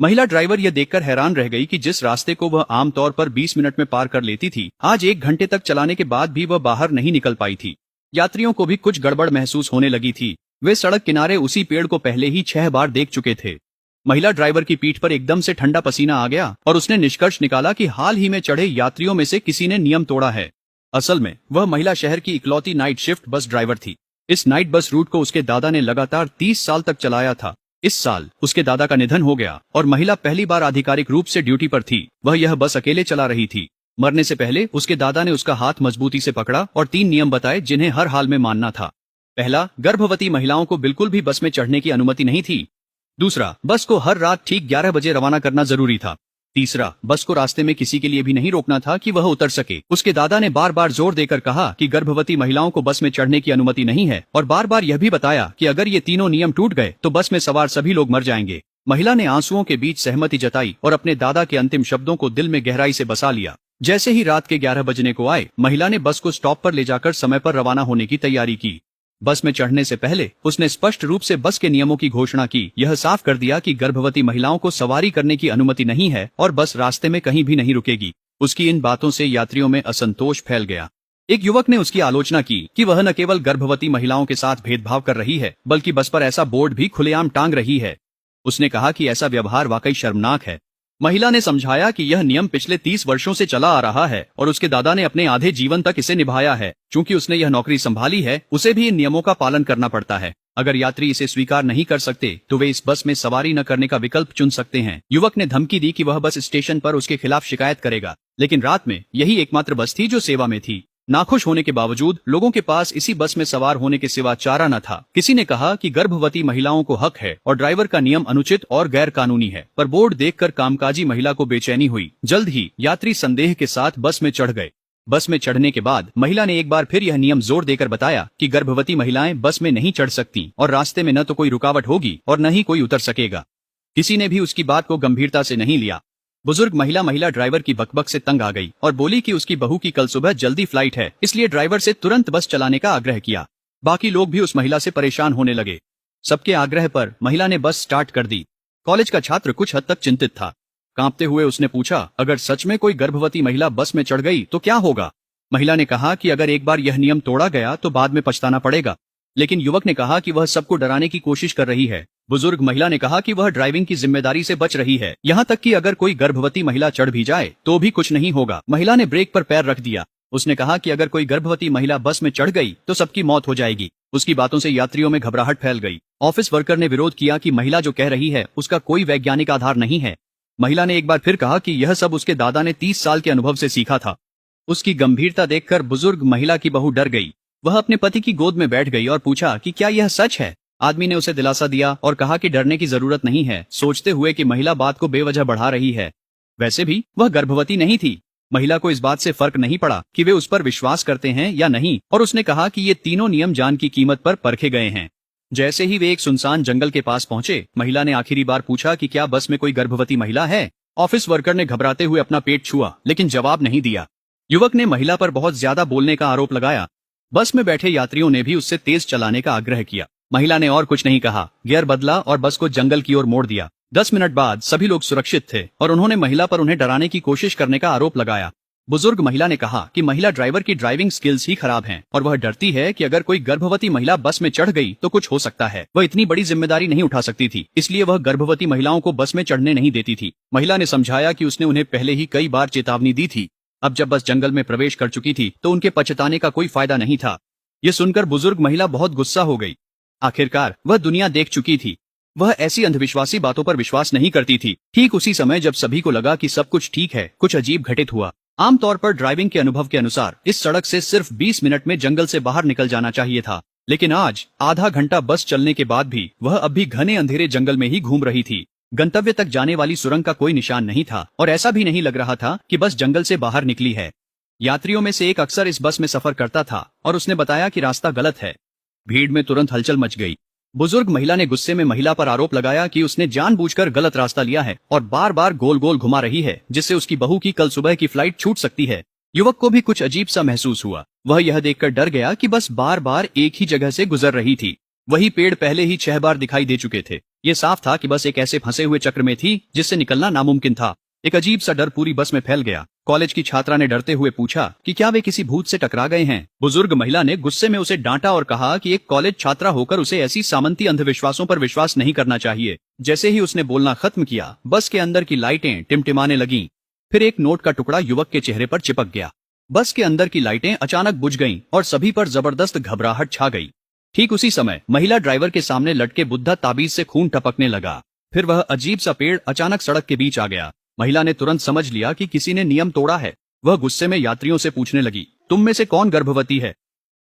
महिला ड्राइवर यह देखकर हैरान रह गई कि जिस रास्ते को वह आमतौर पर 20 मिनट में पार कर लेती थी, आज 1 घंटे तक चलाने के बाद भी वह बाहर नहीं निकल पाई थी। यात्रियों को भी कुछ गड़बड़ महसूस होने लगी थी। वे सड़क किनारे उसी पेड़ को पहले ही 6 बार देख चुके थे। महिला ड्राइवर की पीठ पर एकदम से ठंडा पसीना आ गया और उसने निष्कर्ष निकाला कि हाल ही में चढ़े यात्रियों में से किसी ने नियम तोड़ा है। असल में वह महिला शहर की इकलौती नाइट शिफ्ट बस ड्राइवर थी। इस नाइट बस रूट को उसके दादा ने लगातार 30 साल तक चलाया था। इस साल उसके दादा का निधन हो गया और महिला पहली बार आधिकारिक रूप से ड्यूटी पर थी। वह यह बस अकेले चला रही थी। मरने से पहले उसके दादा ने उसका हाथ मजबूती से पकड़ा और 3 नियम बताए जिन्हें हर हाल में मानना था। पहला, गर्भवती महिलाओं को बिल्कुल भी बस में चढ़ने की अनुमति नहीं थी। दूसरा, बस को हर रात ठीक 11 बजे रवाना करना जरूरी था। तीसरा, बस को रास्ते में किसी के लिए भी नहीं रोकना था कि वह उतर सके। उसके दादा ने बार बार जोर देकर कहा कि गर्भवती महिलाओं को बस में चढ़ने की अनुमति नहीं है और बार बार यह भी बताया कि अगर ये तीनों नियम टूट गए तो बस में सवार सभी लोग मर जाएंगे। महिला ने आंसुओं के बीच सहमति जताई और अपने दादा के अंतिम शब्दों को दिल में गहराई से बसा लिया। जैसे ही रात के 11 बजने को आए, महिला ने बस को स्टॉप पर ले जाकर समय पर रवाना होने की तैयारी की। बस में चढ़ने से पहले उसने स्पष्ट रूप से बस के नियमों की घोषणा की। यह साफ कर दिया कि गर्भवती महिलाओं को सवारी करने की अनुमति नहीं है और बस रास्ते में कहीं भी नहीं रुकेगी। उसकी इन बातों से यात्रियों में असंतोष फैल गया। एक युवक ने उसकी आलोचना की कि वह न केवल गर्भवती महिलाओं के साथ भेदभाव कर रही है, बल्कि बस पर ऐसा बोर्ड भी खुलेआम टांग रही है। उसने कहा कि ऐसा व्यवहार वाकई शर्मनाक है। महिला ने समझाया कि यह नियम पिछले 30 वर्षों से चला आ रहा है और उसके दादा ने अपने आधे जीवन तक इसे निभाया है। चूंकि उसने यह नौकरी संभाली है, उसे भी इन नियमों का पालन करना पड़ता है। अगर यात्री इसे स्वीकार नहीं कर सकते तो वे इस बस में सवारी न करने का विकल्प चुन सकते हैं। युवक ने धमकी दी कि वह बस स्टेशन पर उसके खिलाफ शिकायत करेगा, लेकिन रात में यही एकमात्र बस थी जो सेवा में थी। नाखुश होने के बावजूद लोगों के पास इसी बस में सवार होने के सिवा चारा न था। किसी ने कहा कि गर्भवती महिलाओं को हक है और ड्राइवर का नियम अनुचित और गैर कानूनी है, पर बोर्ड देखकर कामकाजी महिला को बेचैनी हुई। जल्द ही यात्री संदेह के साथ बस में चढ़ गए। बस में चढ़ने के बाद महिला ने एक बार फिर यह नियम जोर देकर बताया कि गर्भवती महिलाएं बस में नहीं चढ़ सकती और रास्ते में न तो कोई रुकावट होगी और न ही कोई उतर सकेगा। किसी ने भी उसकी बात को गंभीरता से नहीं लिया। बुजुर्ग महिला ड्राइवर की बकबक से तंग आ गई और बोली कि उसकी बहू की कल सुबह जल्दी फ्लाइट है, इसलिए ड्राइवर से तुरंत बस चलाने का आग्रह किया। बाकी लोग भी उस महिला से परेशान होने लगे। सबके आग्रह पर महिला ने बस स्टार्ट कर दी। कॉलेज का छात्र कुछ हद तक चिंतित था। कांपते हुए उसने पूछा, अगर सच में कोई गर्भवती महिला बस में चढ़ गई तो क्या होगा? महिला ने कहा कि अगर एक बार यह नियम तोड़ा गया तो बाद में पछताना पड़ेगा। लेकिन युवक ने कहा कि वह सबको डराने की कोशिश कर रही है। बुजुर्ग महिला ने कहा कि वह ड्राइविंग की जिम्मेदारी से बच रही है, यहाँ तक कि अगर कोई गर्भवती महिला चढ़ भी जाए तो भी कुछ नहीं होगा। महिला ने ब्रेक पर पैर रख दिया। उसने कहा कि अगर कोई गर्भवती महिला बस में चढ़ गई तो सबकी मौत हो जाएगी। उसकी बातों से यात्रियों में घबराहट फैल गई। ऑफिस वर्कर ने विरोध किया कि महिला जो कह रही है उसका कोई वैज्ञानिक आधार नहीं है। महिला ने एक बार फिर कहा कि यह सब उसके दादा ने 30 साल के अनुभव से सीखा था। उसकी गंभीरता देखकर बुजुर्ग महिला की बहू डर गई। वह अपने पति की गोद में बैठ गई और पूछा कि क्या यह सच है? आदमी ने उसे दिलासा दिया और कहा कि डरने की जरूरत नहीं है, सोचते हुए कि महिला बात को बेवजह बढ़ा रही है। वैसे भी वह गर्भवती नहीं थी। महिला को इस बात से फर्क नहीं पड़ा कि वे उस पर विश्वास करते हैं या नहीं, और उसने कहा कि ये तीनों नियम जान की कीमत पर परखे गए हैं। जैसे ही वे एक सुनसान जंगल के पास पहुंचे, महिला ने आखिरी बार पूछा कि क्या बस में कोई गर्भवती महिला है? ऑफिस वर्कर ने घबराते हुए अपना पेट छुआ, लेकिन जवाब नहीं दिया। युवक ने महिला पर बहुत ज्यादा बोलने का आरोप लगाया। बस में बैठे यात्रियों ने भी उससे तेज चलाने का आग्रह किया। महिला ने और कुछ नहीं कहा, गियर बदला और बस को जंगल की ओर मोड़ दिया। 10 मिनट बाद सभी लोग सुरक्षित थे और उन्होंने महिला पर उन्हें डराने की कोशिश करने का आरोप लगाया। बुजुर्ग महिला ने कहा कि महिला ड्राइवर की ड्राइविंग स्किल्स ही खराब हैं और वह डरती है कि अगर कोई गर्भवती महिला बस में चढ़ गई तो कुछ हो सकता है। वह इतनी बड़ी जिम्मेदारी नहीं उठा सकती थी, इसलिए वह गर्भवती महिलाओं को बस में चढ़ने नहीं देती थी। महिला ने समझाया कि उसने उन्हें पहले ही कई बार चेतावनी दी थी। अब जब बस जंगल में प्रवेश कर चुकी थी तो उनके पछताने का कोई फायदा नहीं था। ये सुनकर बुजुर्ग महिला बहुत गुस्सा हो गई। आखिरकार वह दुनिया देख चुकी थी। वह ऐसी अंधविश्वासी बातों पर विश्वास नहीं करती थी। ठीक उसी समय जब सभी को लगा कि सब कुछ ठीक है, कुछ अजीब घटित हुआ। आमतौर पर ड्राइविंग के अनुभव के अनुसार इस सड़क से सिर्फ 20 मिनट में जंगल से बाहर निकल जाना चाहिए था, लेकिन आज आधा घंटा बस चलने के बाद भी वह अब भी घने अंधेरे जंगल में ही घूम रही थी। गंतव्य तक जाने वाली सुरंग का कोई निशान नहीं था और ऐसा भी नहीं लग रहा था कि बस जंगल से बाहर निकली है। यात्रियों में से एक अक्सर इस बस में सफर करता था और उसने बताया कि रास्ता गलत है। भीड़ में तुरंत हलचल मच गई। बुजुर्ग महिला ने गुस्से में महिला पर आरोप लगाया कि उसने जानबूझकर गलत रास्ता लिया है और बार बार गोल गोल घुमा रही है, जिससे उसकी बहू की कल सुबह की फ्लाइट छूट सकती है। युवक को भी कुछ अजीब सा महसूस हुआ। वह यह देखकर डर गया कि बस बार बार एक ही जगह से गुजर रही थी। वही पेड़ पहले ही 6 बार दिखाई दे चुके थे। ये साफ था कि बस एक ऐसे फंसे हुए चक्र में थी जिससे निकलना नामुमकिन था। एक अजीब सा डर पूरी बस में फैल गया। कॉलेज की छात्रा ने डरते हुए पूछा कि क्या वे किसी भूत से टकरा गए हैं। बुजुर्ग महिला ने गुस्से में उसे डांटा और कहा कि एक कॉलेज छात्रा होकर उसे ऐसी सामंती अंधविश्वासों पर विश्वास नहीं करना चाहिए। जैसे ही उसने बोलना खत्म किया, बस के अंदर की लाइटें टिमटिमाने लगीं। फिर एक नोट का टुकड़ा युवक के चेहरे पर चिपक गया। बस के अंदर की लाइटें अचानक बुझ गईं और सभी पर जबरदस्त घबराहट छा गई। ठीक उसी समय महिला ड्राइवर के सामने लटके बुद्धा ताबीज से खून टपकने लगा। फिर वह अजीब सा पेड़ अचानक सड़क के बीच आ गया। महिला ने तुरंत समझ लिया कि किसी ने नियम तोड़ा है। वह गुस्से में यात्रियों से पूछने लगी, तुम में से कौन गर्भवती है?